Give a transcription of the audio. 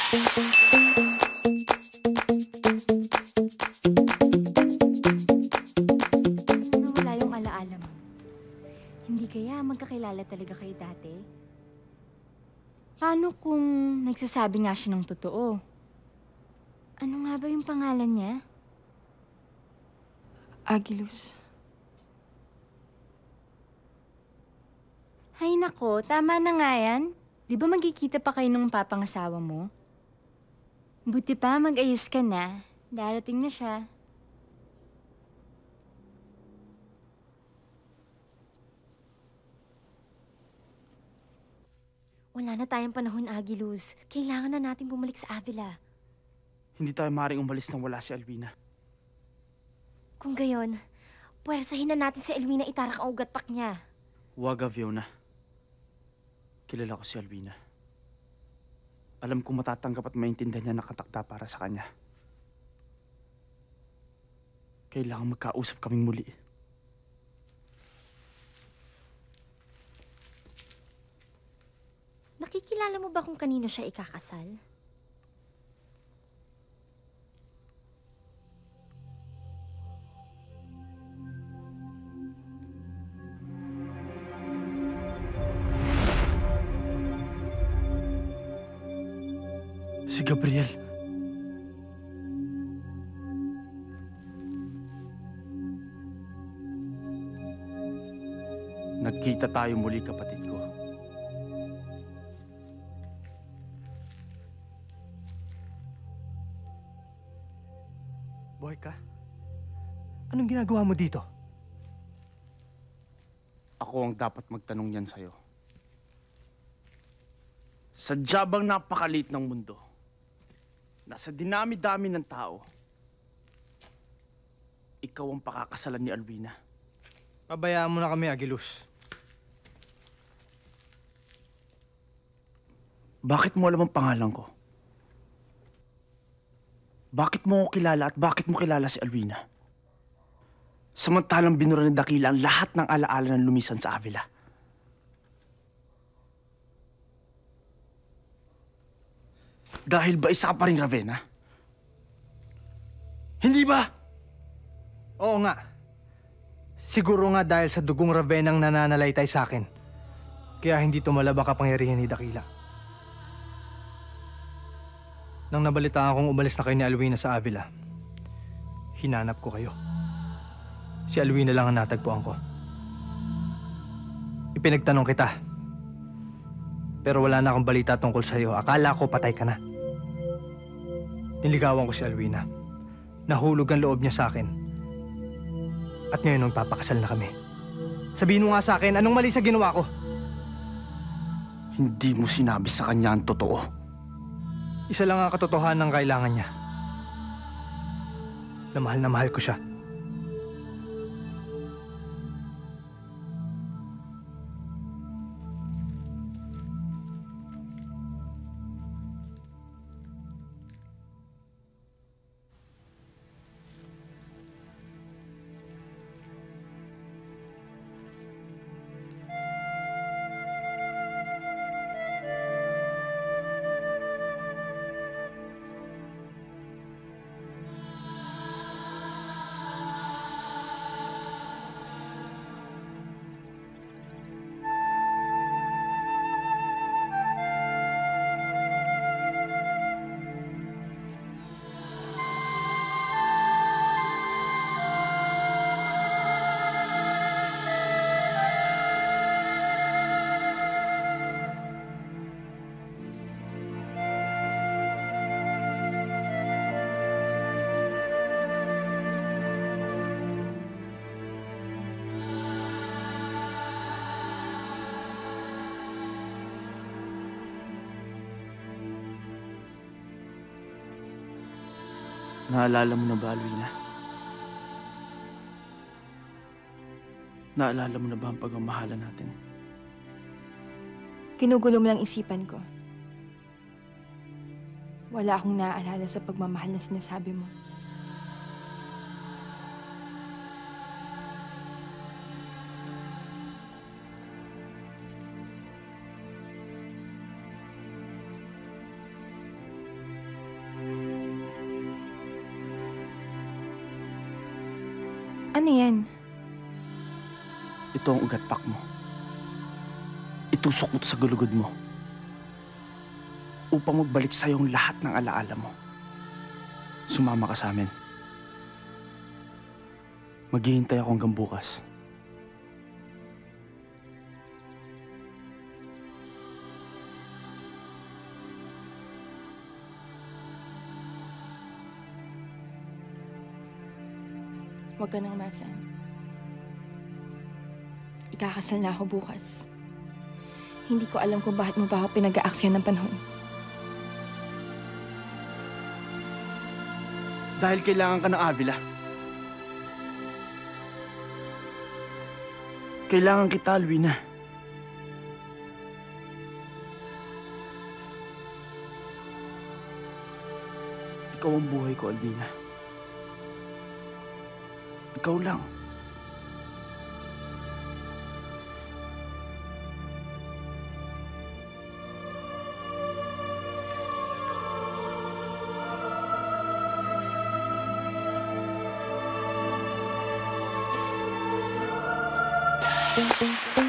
Nawala yung alaala mo. Hindi kaya magkakilala talaga kayo dati? Paano kung nagsasabi nga siya ng totoo? Ano nga ba yung pangalan niya? Agilus. Hay nako, tama na nga yan. Di ba magkikita pa kayo ng papangasawa mo? Buti pa mag-ayos ka na. Darating na siya. Wala na tayong panahon, Agilus. Kailangan na natin bumalik sa Avila. Hindi tayo maaaring umalis nang wala si Alwina. Kung gayon, puwersahin na natin si Alwina itarak ang ugat-pak niya. Huwag, Fiona. Kilala ko si Alwina. Alam kong matatanggap at maintindihan niya nakatakda para sa kanya. Kailangan magkausap kaming muli. Nakikilala mo ba kung kanino siya ikakasal? Si Gabriel. Nagkita tayo muli, kapatid ko. Buhay ka? Anong ginagawa mo dito? Ako ang dapat magtanong yan sa'yo. Sadya bang napakaliit ng mundo? Nasa dinami-dami ng tao, ikaw ang pakakasalan ni Alwina. Pabayaan mo na kami, Agilus. Bakit mo alam ang pangalan ko? Bakit mo ako kilala at bakit mo kilala si Alwina? Samantalang binura ni Dakila ang lahat ng alaala ng lumisan sa Avila. Dahil ba isa ka pa rin Ravenna? Hindi ba? Oo nga. Siguro nga dahil sa dugong Ravenang nananalaytay sa akin. Kaya hindi tumalab ang kapangyarihan ni Dakila. Nang nabalitaan kong umalis na kayo ni Alwina sa Avila, hinanap ko kayo. Si Alwina lang ang natagpuan ko. Ipinagtanong kita. Pero wala na akong balita tungkol sa'yo. Akala ko patay ka na. Niligawan ko si Alwina. Nahulog ang loob niya sa akin. At ngayon magpapakasal na kami. Sabihin mo nga sa akin, anong mali sa ginawa ko? Hindi mo sinabi sa kanya ang totoo. Isa lang ang katotohanan ng kailangan niya. Na mahal ko siya. Naalala mo na ba, Alwina? Naalala mo na ba ang pagmamahalan natin? Ginugulo mo lang isipan ko. Wala akong naaalala sa pagmamahal na sinasabi mo. Ano yan? Ito ang ugat-pak mo. Itusok mo to sa gulugod mo. Upang magbalik sa'yo ang lahat ng alaala mo. Sumama ka sa amin. Maghihintay ako hanggang bukas. Huwag ka nang umasa. Ikakasal na ako bukas. Hindi ko alam kung bakit mo ba ako pinag-aaksyan ng panahon. Dahil kailangan ka ng Avila. Kailangan kita, Alwina. Ikaw ang buhay ko, Alwina. Ikaw lang. Ting, ting, ting.